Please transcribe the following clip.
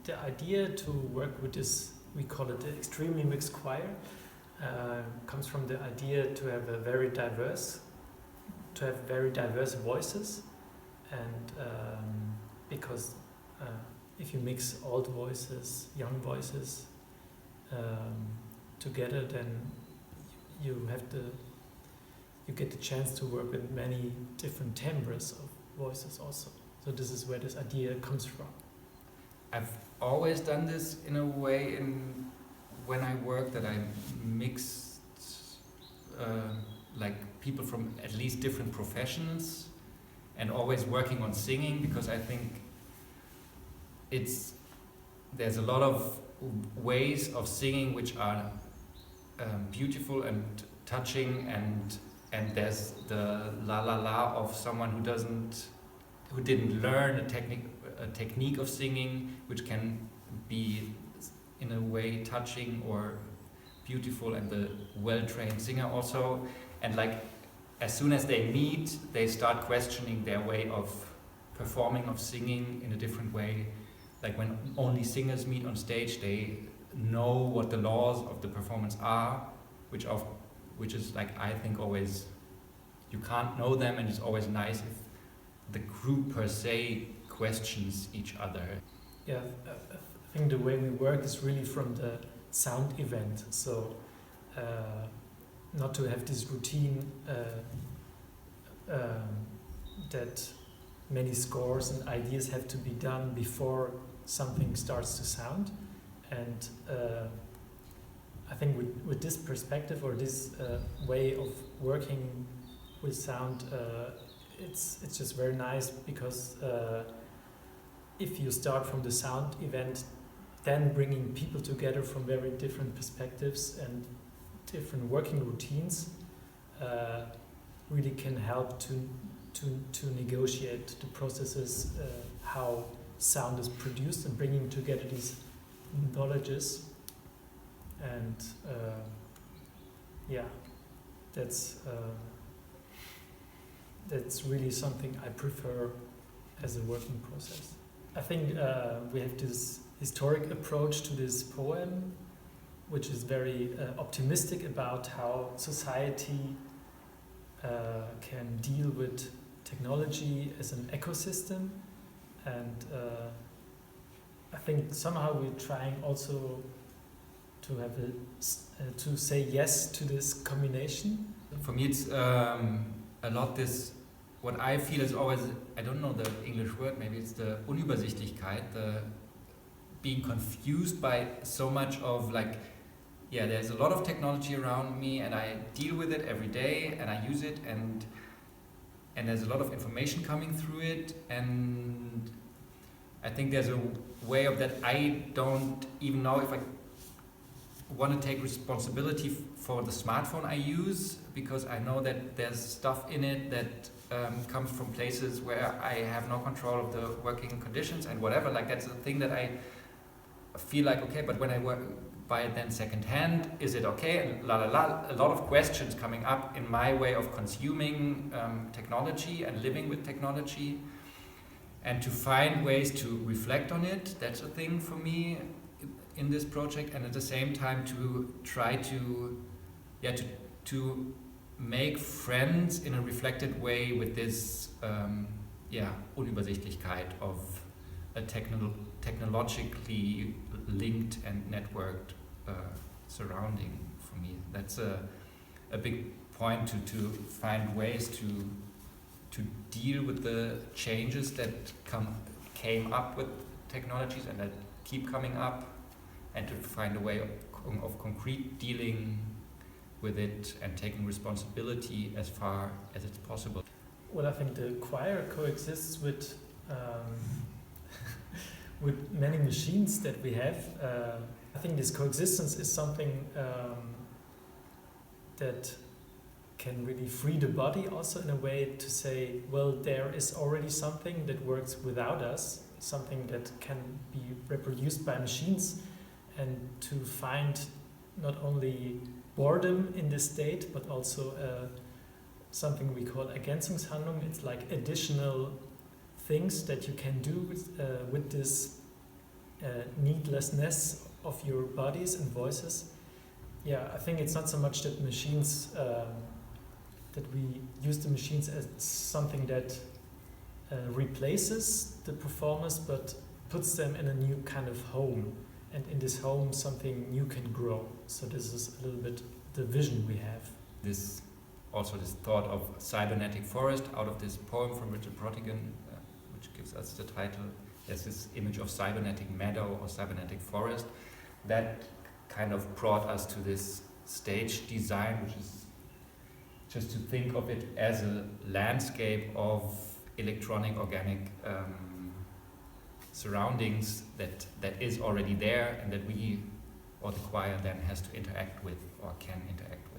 the idea to work with this, we call it the extremely mixed choir, comes from the idea to have very diverse voices, and because if you mix old voices, young voices together, then you get the chance to work with many different timbres of voices also. So this is where this idea comes from. I've always done this in a way when I work, that I mixed like people from at least different professions, and always working on singing, because I think there's a lot of ways of singing which are beautiful and touching, and there's the la la la of someone who didn't learn a technique of singing, which can be in a way touching or beautiful, and the well-trained singer also. And like, as soon as they meet, they start questioning their way of performing, of singing in a different way. Like when only singers meet on stage, they know what the laws of the performance are, which is like, I think always, you can't know them, and it's always nice if the group per se questions each other. Yeah, I think the way we work is really from the sound event. So not to have this routine that many scores and ideas have to be done before something starts to sound. And I think with this perspective, or this way of working with sound, it's just very nice, because if you start from the sound event, then bringing people together from very different perspectives and different working routines really can help to negotiate the processes, how sound is produced, and bringing together these knowledges. And yeah, that's really something I prefer as a working process. I think we have this historic approach to this poem, which is very optimistic about how society can deal with technology as an ecosystem. And I think somehow we're trying also to have to say yes to this combination. For me, it's a lot this. What I feel is always, I don't know the English word, maybe it's the Unübersichtlichkeit, the being confused by so much of like, yeah, there's a lot of technology around me, and I deal with it every day, and I use it, and there's a lot of information coming through it, and I think there's a way of that I don't even know if I want to take responsibility for the smartphone I use, because I know that there's stuff in it that comes from places where I have no control of the working conditions and whatever. Like, that's the thing that I feel like, okay, but when I buy it then secondhand, is it okay? And a lot of questions coming up in my way of consuming technology and living with technology, and to find ways to reflect on it. That's a thing for me in this project, and at the same time to try to make friends in a reflected way with this Unübersichtlichkeit of a technologically linked and networked surrounding for me. That's a big point to find ways to deal with the changes that came up with technologies and that keep coming up, and to find a way of concrete dealing with it and taking responsibility as far as it's possible. Well, I think the choir coexists with with many machines that we have. I think this coexistence is something that can really free the body also in a way to say, well, there is already something that works without us, something that can be reproduced by machines, and to find not only boredom in this state, but also something we call Ergänzungshandlung. It's like additional things that you can do with this needlessness of your bodies and voices. Yeah, I think it's not so much that machines, that we use the machines as something that replaces the performers, but puts them in a new kind of home. And in this home, something new can grow. So this is a little bit the vision we have. This thought of cybernetic forest out of this poem from Richard Prottigan, which gives us the title. There's this image of cybernetic meadow or cybernetic forest that kind of brought us to this stage design, which is just to think of it as a landscape of electronic, organic surroundings that is already there and that we or the choir then has to interact with or can interact